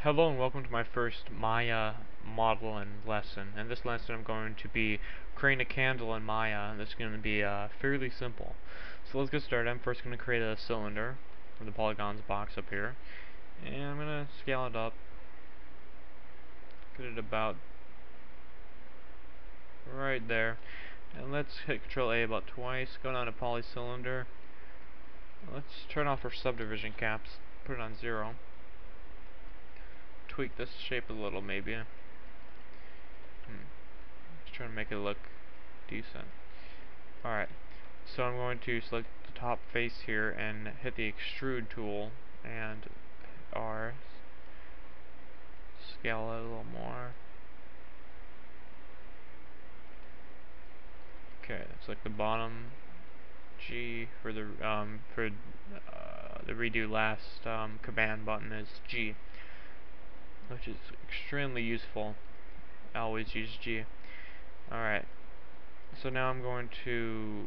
Hello and welcome to my first Maya modeling lesson. In this lesson I'm going to be creating a candle in Maya, and this is going to be fairly simple. So let's get started. I'm first going to create a cylinder from the polygons box up here, and I'm going to scale it up, get it about right there, and let's hit Control A about twice, go down to polycylinder. Let's turn off our subdivision caps, put it on 0. Tweak this shape a little maybe. Just trying to make it look decent. Alright, so I'm going to select the top face here and hit the extrude tool and R, scale it a little more. Okay, select the bottom, G for the the redo last command button is G, which is extremely useful. I always use G. Alright, so now I'm going to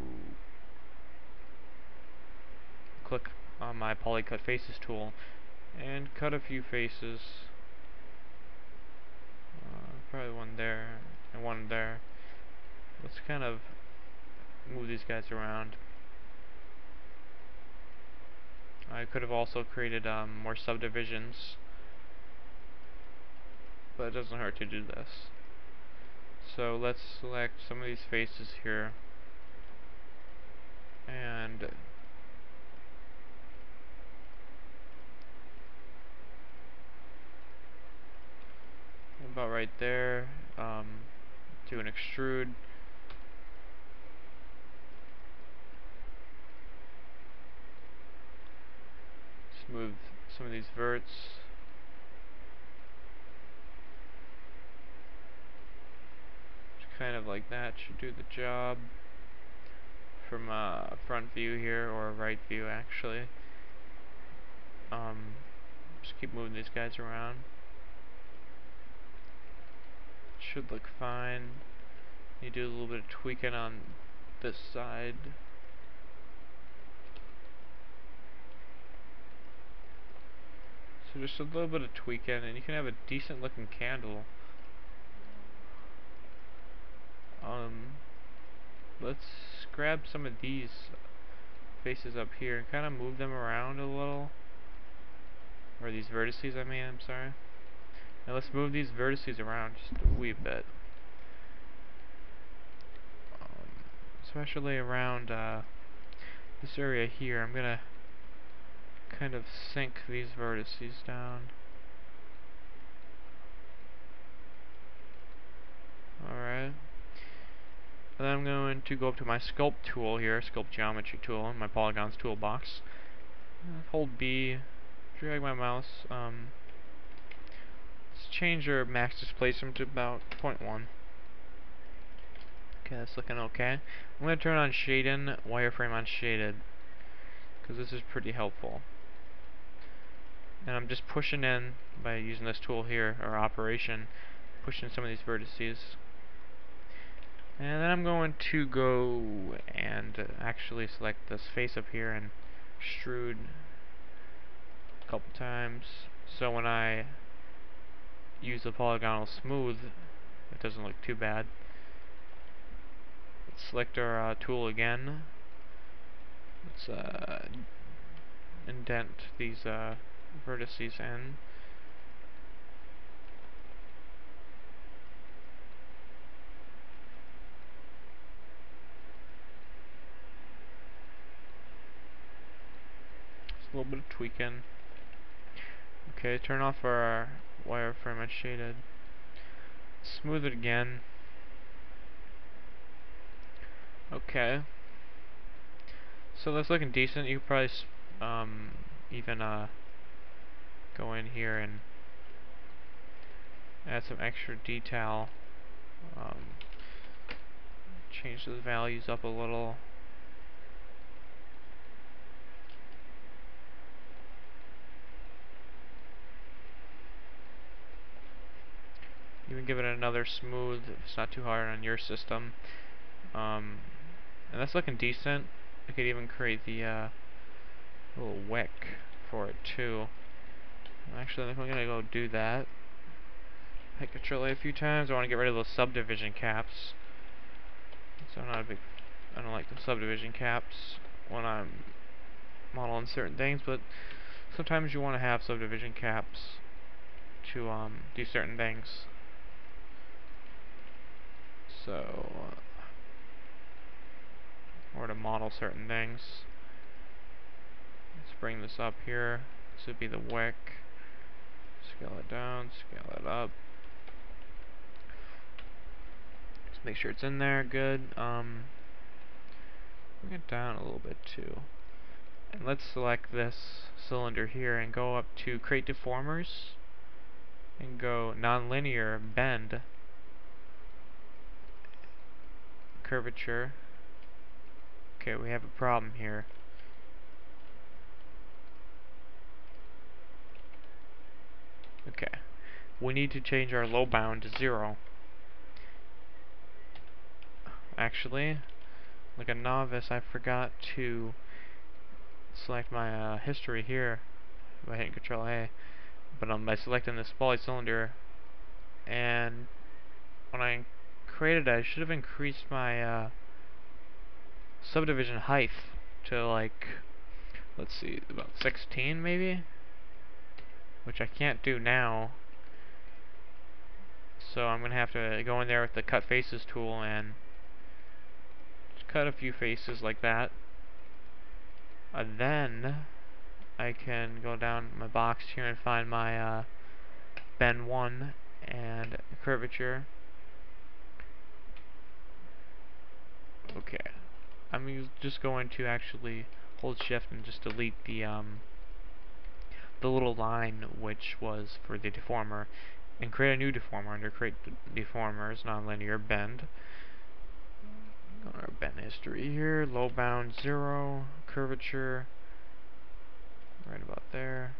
click on my polycut faces tool and cut a few faces. Probably one there and one there. Let's kind of move these guys around. I could have also created more subdivisions, but it doesn't hurt to do this. So let's select some of these faces here and about right there, do an extrude. Smooth some of these verts. Just kind of like that should do the job. From a front view here, or a right view actually. Just keep moving these guys around. Should look fine. You do a little bit of tweaking on this side. So just a little bit of tweaking, and you can have a decent looking candle. Let's grab some of these faces up here and kind of move them around a little. Or these vertices, I mean, I'm sorry. Now let's move these vertices around just a wee bit. Especially around this area here. I'm gonna kind of sink these vertices down. Alright. And then I'm going to go up to my Sculpt tool here, Sculpt Geometry tool, in my Polygons toolbox. Hold B, drag my mouse. Let's change our max displacement to about 0.1. Okay, that's looking okay. I'm going to turn on Shading, Wireframe on Shaded, because this is pretty helpful. And I'm just pushing in, by using this tool here, or operation, pushing some of these vertices. And then I'm going to go and actually select this face up here and extrude a couple times, so when I use the polygonal smooth, it doesn't look too bad. Let's select our tool again. Let's indent these vertices in. Just a little bit of tweaking. Okay, turn off our wireframe and shaded. Smooth it again. Okay. So that's looking decent. You could probably even go in here and add some extra detail. Change the values up a little. You can give it another smooth if it's not too hard on your system. And that's looking decent. I could even create the little wick for it too. Actually, I think I'm gonna go do that. Hit Control A a few times. I want to get rid of those subdivision caps. So I don't like the subdivision caps when I'm modeling certain things, but sometimes you want to have subdivision caps to do certain things. So, or to model certain things. Let's bring this up here. This would be the wick. Scale it down, scale it up. Just make sure it's in there, good. Bring it down a little bit too. And let's select this cylinder here and go up to Create Deformers and go Nonlinear Bend Curvature. Okay, we have a problem here. Okay, we need to change our low bound to 0. Actually, like a novice, I forgot to select my history here by hitting Control A. But by selecting this polycylinder, and when I created it, I should have increased my subdivision height to like, let's see, about 16 maybe, which I can't do now. So I'm gonna have to go in there with the Cut Faces tool and just cut a few faces like that. And then I can go down my box here and find my bend 1 and curvature. Okay, I'm just going to actually hold shift and just delete the little line which was for the deformer and create a new deformer under Create Deformers, Nonlinear Bend. Go to our bend history here, low bound 0, curvature right about there.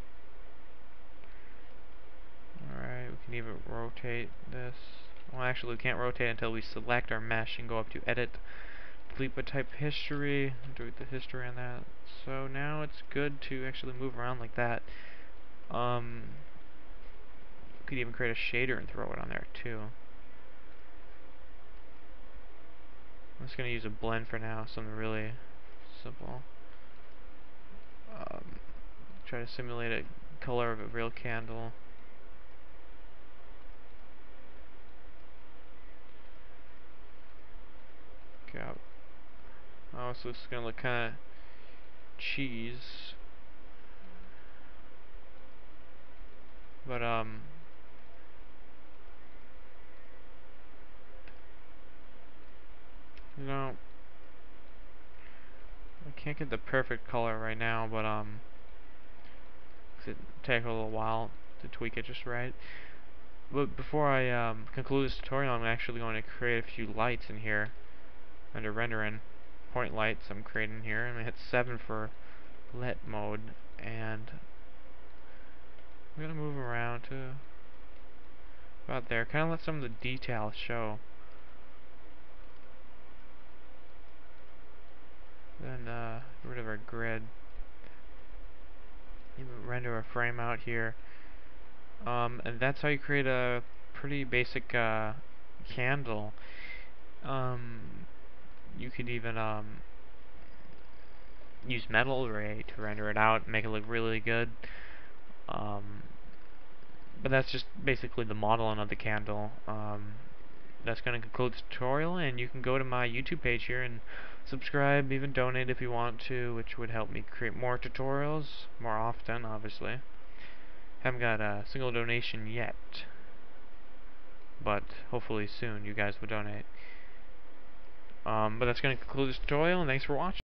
Alright, we can even rotate this. Well, actually we can't rotate until we select our mesh and go up to Edit, Delete by Type History, delete the history on that. So now it's good to actually move around like that. Could even create a shader and throw it on there too. I'm just going to use a blend for now, something really simple. Try to simulate a color of a real candle. Okay, oh, so it's going to look kind of cheese. But, you know, I can't get the perfect color right now, but, it take a little while to tweak it just right. But before I conclude this tutorial, I'm actually going to create a few lights in here under rendering. Point lights I'm creating here. I'm going to hit 7 for lit mode, and I'm going to move around to about there. Kind of let some of the details show. Then get rid of our grid. Even render a frame out here. And that's how you create a pretty basic candle. You could even use metal ray to render it out and make it look really good. But that's just basically the modeling of the candle. That's going to conclude the tutorial, and you can go to my YouTube page here and subscribe, even donate if you want to, which would help me create more tutorials more often, obviously. Haven't got a single donation yet, but hopefully soon you guys will donate. But that's going to conclude this tutorial, and thanks for watching.